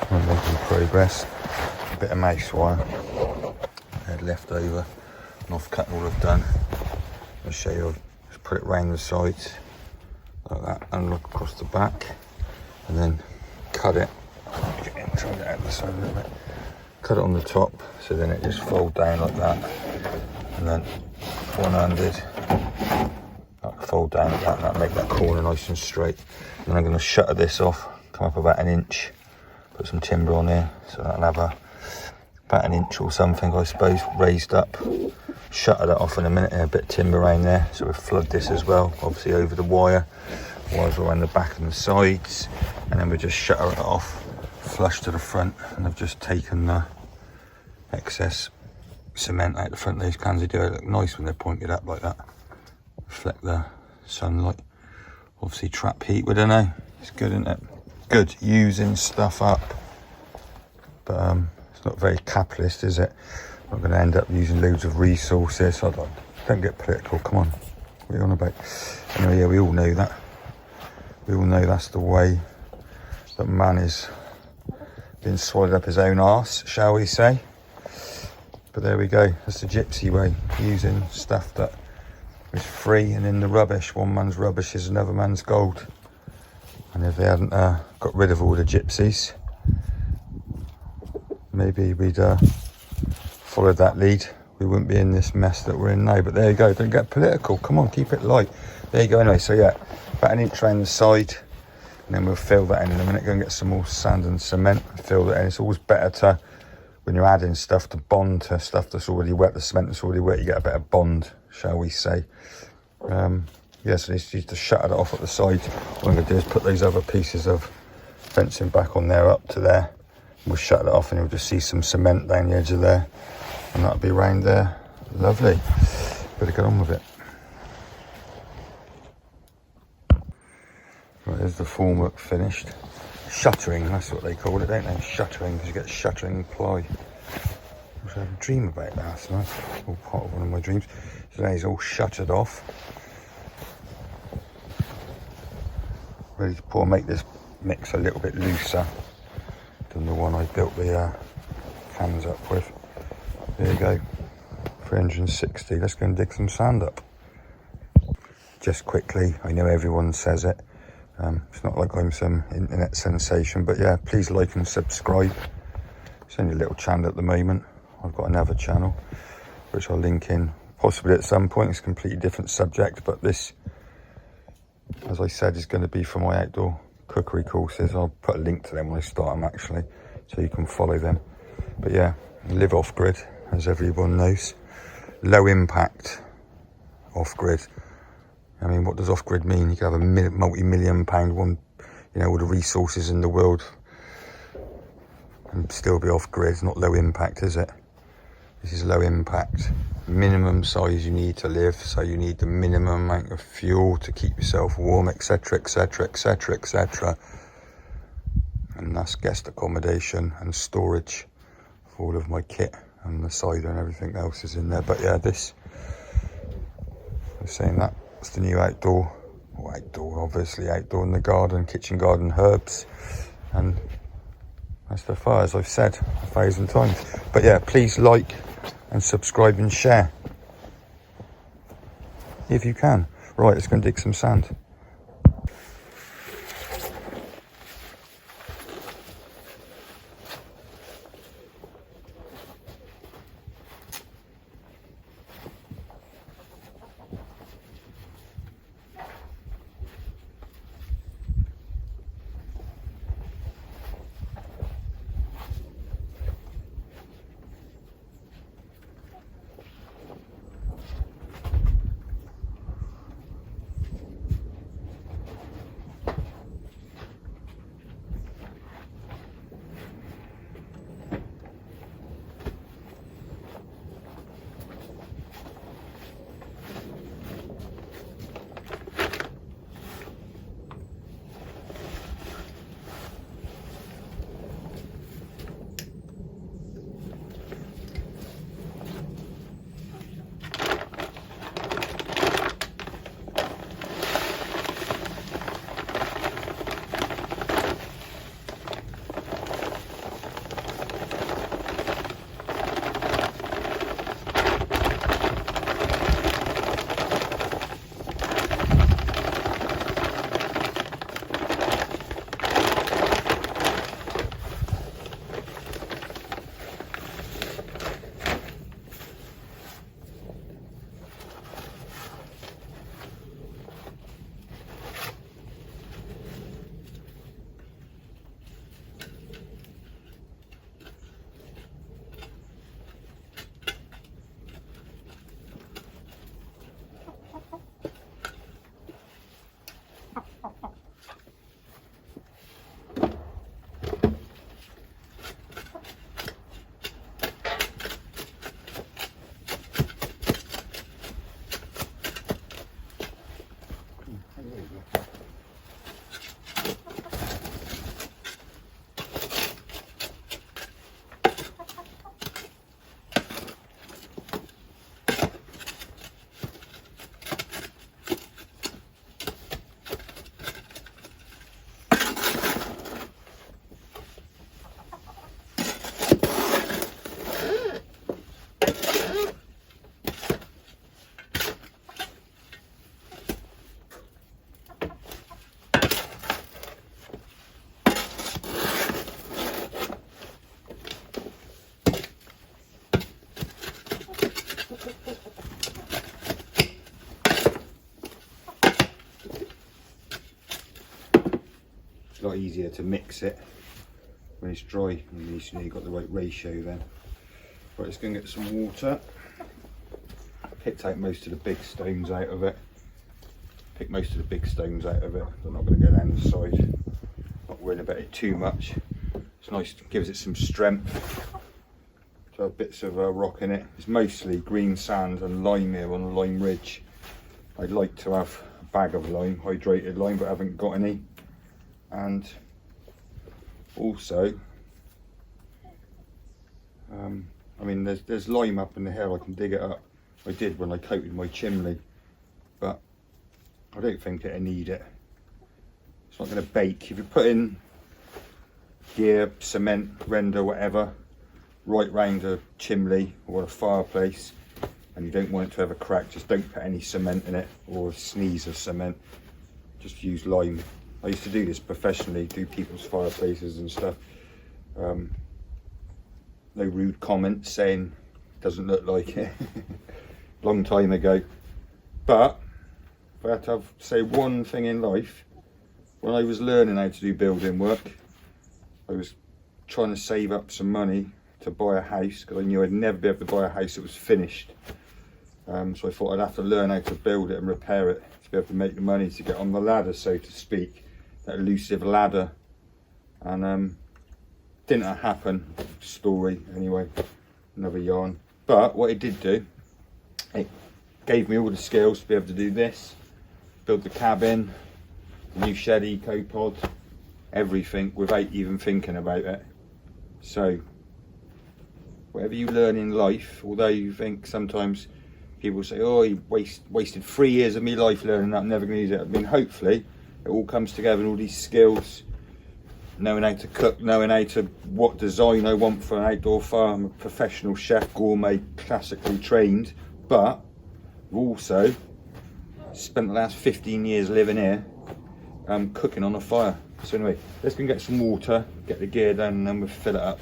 I'm making progress. A bit of mouse wire I had left over, and off cutting all I've done. I'll show you. Just put it round the sides like that, and look across the back, and then cut it. Try to get out the side a little bit. Cut it on the top, so then it just folds down like that, and then one-handed, fold down like that, and that'll make that corner nice and straight. And then I'm going to shutter this off, come up about 1 inch, put some timber on here, so that'll have about 1 inch or something, I suppose, raised up. Shutter that off in a minute, and a bit of timber around there, so we'll flood this as well, obviously over the wires around the back and the sides, and then we'll just shutter it off, flush to the front. And I've just taken the excess cement out the front of these cans. They do look nice when they're pointed up like that, reflect the sunlight, obviously trap heat. We don't know, it's good, isn't it? Good using stuff up, but it's not very capitalist, is it? I'm going to end up using loads of resources. I don't get political, come on, what are you on about? Anyway, yeah, we all know that. We all know that's the way that man is being swallowed up his own arse, shall we say. But there we go, that's the gypsy way, using stuff that is free and in the rubbish. One man's rubbish is another man's gold. And if they hadn't got rid of all the gypsies, maybe we'd followed that lead. We wouldn't be in this mess that we're in now. But there you go, don't get political, come on, keep it light. There you go. Anyway, so yeah, about 1 inch around the side, and then we'll fill that in a minute. Go and get some more sand and cement and fill that in. It's always better to, when you're adding stuff, to bond to stuff that's already wet. The cement that's already wet, you get a better bond, shall we say. Yeah, so you need to shutter that off at the side. What I'm going to do is put these other pieces of fencing back on there, up to there. We'll shut it off, and you'll just see some cement down the edge of there, and that'll be round there. Lovely. Better get on with it. Right, there's the formwork finished. Shuttering, that's what they call it, don't they? Shuttering, because you get shuttering ply. I had a dream about that last night, all part of one of my dreams. So now he's all shuttered off. Ready to pour, make this mix a little bit looser than the one I built the cans up with. There you go, 360. Let's go and dig some sand up. Just quickly, I know everyone says it, it's not like I'm some internet sensation, but yeah, please like and subscribe. It's only a little channel at the moment. I've got another channel which I'll link in possibly at some point. It's a completely different subject, but this, as I said, is going to be for my outdoor cookery courses. I'll put a link to them when I start them, actually, so you can follow them. But yeah, live off grid, as everyone knows. Low impact off grid. I mean, what does off grid mean? You can have a multi-million pound one, you know, all the resources in the world, and still be off grid. It's not low impact, is it? This is low impact. Minimum size you need to live, so you need the minimum amount of fuel to keep yourself warm, etc, etc, etc, etc. And that's guest accommodation and storage for all of my kit, and the cider and everything else is in there. But yeah, this, I was saying that's the new outdoor, well, outdoor, obviously outdoor in the garden, kitchen garden herbs, and that's the fire, as I've said 1,000 times. But yeah, please like and subscribe and share if you can. Right, let's go and dig some sand. easier to mix it when it's dry, and at least you know you've got the right ratio then. Right, let's go and get some water. Picked out most of the big stones out of it. Pick most of the big stones out of it. They're not going to go down the side. Not worrying about it too much. It's nice, gives it some strength. To have bits of rock in it. It's mostly green sand and lime here on the lime ridge. I'd like to have a bag of lime, hydrated lime, but I haven't got any. And also, I mean, there's lime up in the hill. I can dig it up. I did when I coated my chimney, but I don't think it'll need it. It's not going to bake. If you put in gear, cement, render, whatever, right round a chimney or a fireplace, and you don't want it to have a crack, just don't put any cement in it or a sneeze of cement. Just use lime. I used to do this professionally, do people's fireplaces and stuff. No rude comments saying it doesn't look like it. Long time ago. But if I had to say one thing in life, when I was learning how to do building work, I was trying to save up some money to buy a house, because I knew I'd never be able to buy a house that was finished. So I thought I'd have to learn how to build it and repair it to be able to make the money to get on the ladder, so to speak, that elusive ladder. And didn't happen. Story anyway, another yarn. But what it did do, it gave me all the skills to be able to do this, build the cabin, the new shed EcoPod, everything without even thinking about it. So whatever you learn in life, although you think sometimes people say, oh, you wasted 3 years of my life learning that, I'm never going to use it. I mean, hopefully it all comes together, and all these skills, knowing how to cook, knowing what design I want for an outdoor fire. I'm a professional chef, gourmet, classically trained, but I've also spent the last 15 years living here, cooking on a fire. So anyway, let's go and get some water, get the gear done, and then we'll fill it up.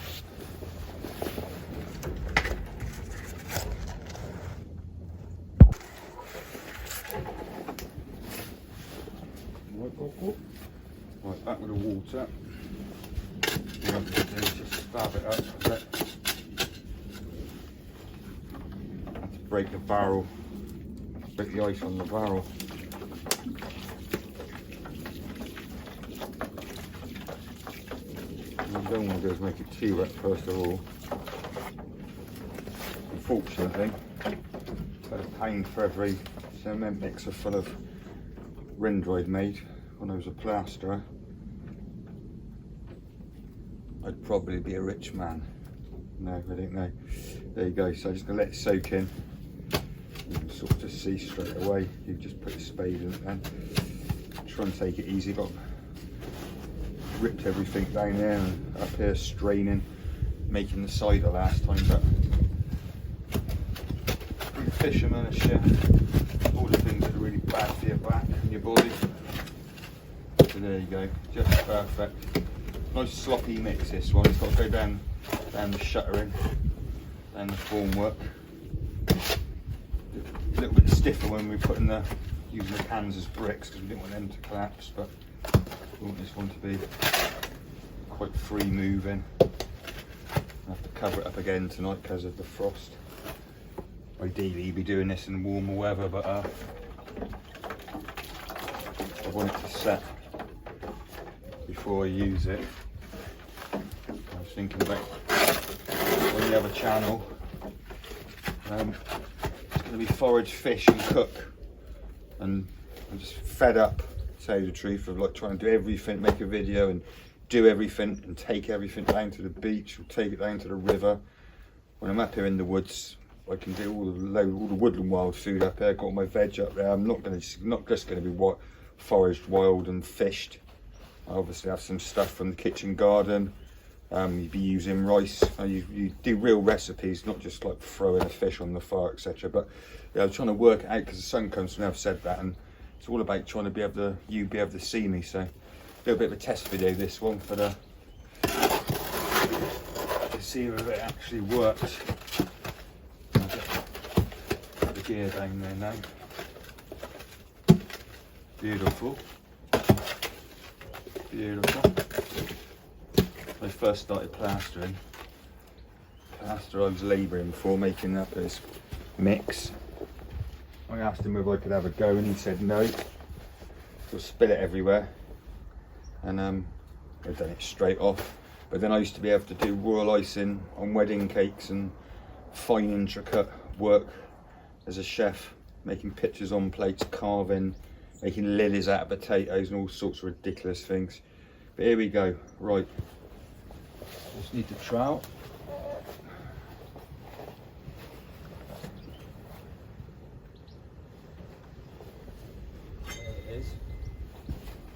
Right, back with the water. What I'm going to do is just stab it up a bit. I have to break the barrel, break the ice on the barrel. What I don't want to do is make it too wet first of all. Unfortunately, I've had a pound for every cement mixer full of render I'd made when I was a plasterer. I'd probably be a rich man. No, I don't know. There you go. So I'm just going to let it soak in. You can sort of just see straight away. You just put your spade in it then. Try and take it easy. Got ripped everything down there and up here straining, making the cider last time. But being a fisherman, a chef, all the things that are really bad for your back and your body. So there you go. Just perfect. Nice sloppy mix this one. It's got to go down the shuttering, down the formwork. A little bit stiffer when we put in using the cans as bricks, because we didn't want them to collapse, but we want this one to be quite free moving. I have to cover it up again tonight because of the frost. Ideally you'd be doing this in warmer weather, but I want it to set before I use it. I was thinking about when you have a channel, it's going to be forage, fish and cook, and I'm just fed up, to tell you the truth, of like trying to do everything, make a video and do everything and take everything down to the beach or take it down to the river. When I'm up here in the woods, I can do all the woodland wild food up there. Got all my veg up there. I'm not just going to be foraged wild and fished. I obviously have some stuff from the kitchen garden. You'd be using rice. You do real recipes, not just like throwing a fish on the fire, etc. But yeah, I'm trying to work it out because the sun comes from. I've said that, and it's all about trying to be able to see me. So do a bit of a test video this one for to see if it actually works. Put the gear down there now. Beautiful. Beautiful. I first started plastering, I was labouring before making up this mix. I asked him if I could have a go and he said no. So I spill it everywhere, and I've done it straight off. But then I used to be able to do royal icing on wedding cakes and fine intricate work as a chef, making pictures on plates, carving, making lilies out of potatoes and all sorts of ridiculous things. But here we go. Right, just need the trowel.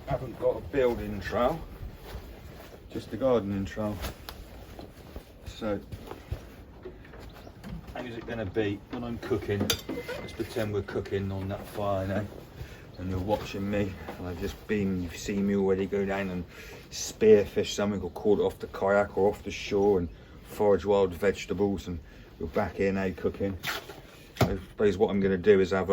Haven't got a building trowel, just a gardening trowel. So, how is it going to be when I'm cooking? Let's pretend we're cooking on that fire now, and you're watching me, and you've seen me already go down and spearfish something, or caught it off the kayak or off the shore and forage wild vegetables, and we're back here now cooking. I suppose what I'm going to do is have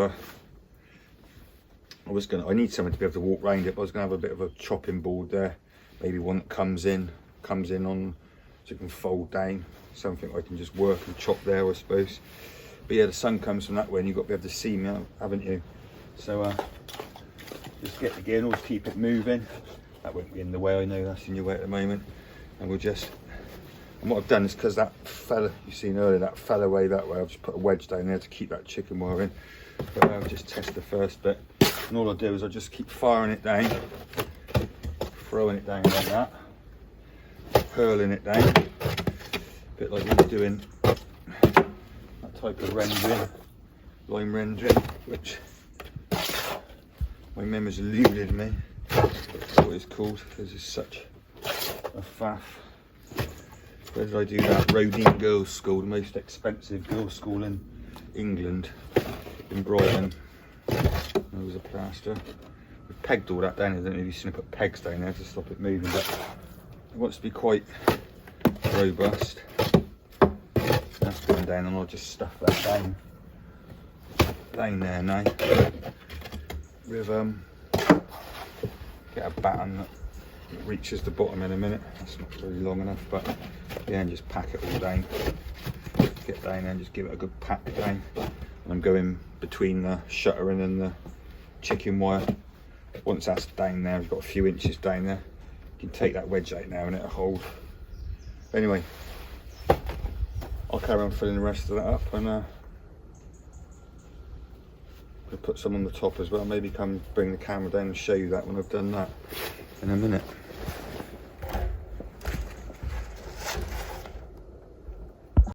I need something to be able to walk around it, but I was going to have a bit of a chopping board there. Maybe one that comes in on, so it can fold down. Something I can just work and chop there, I suppose. But yeah, the sun comes from that way and you've got to be able to see me, haven't you? So just get the gear and always keep it moving. That won't be in the way, I know that's in your way at the moment. And we'll just, and what I've done is, because that fella, you've seen earlier, that fell away that way, I've just put a wedge down there to keep that chicken wire in. But I'll just test the first bit. And all I'll do is I'll just keep firing it down, throwing it down like that, hurling it down, a bit like we're doing that type of rendering, line rendering, which my memory's eluded me what it's called, because it's such a faff. Where did I do that? Rodine Girls' School, the most expensive girls' school in England, in Brighton. There was a plaster. We've pegged all that down. I don't know if you've seen it, put pegs down there to stop it moving, but it wants to be quite robust. That's going down, and I'll just stuff that down there now. With get a batten that reaches the bottom in a minute. That's not really long enough, but yeah, and just pack it all down. Get down there and just give it a good pack down. And I'm going between the shuttering and the chicken wire. Once that's down there, we've got a few inches down there. You can take that wedge out now and it'll hold. Anyway, I'll carry on filling the rest of that up, and I'll put some on the top as well. Maybe come bring the camera down and show you that when I've done that in a minute.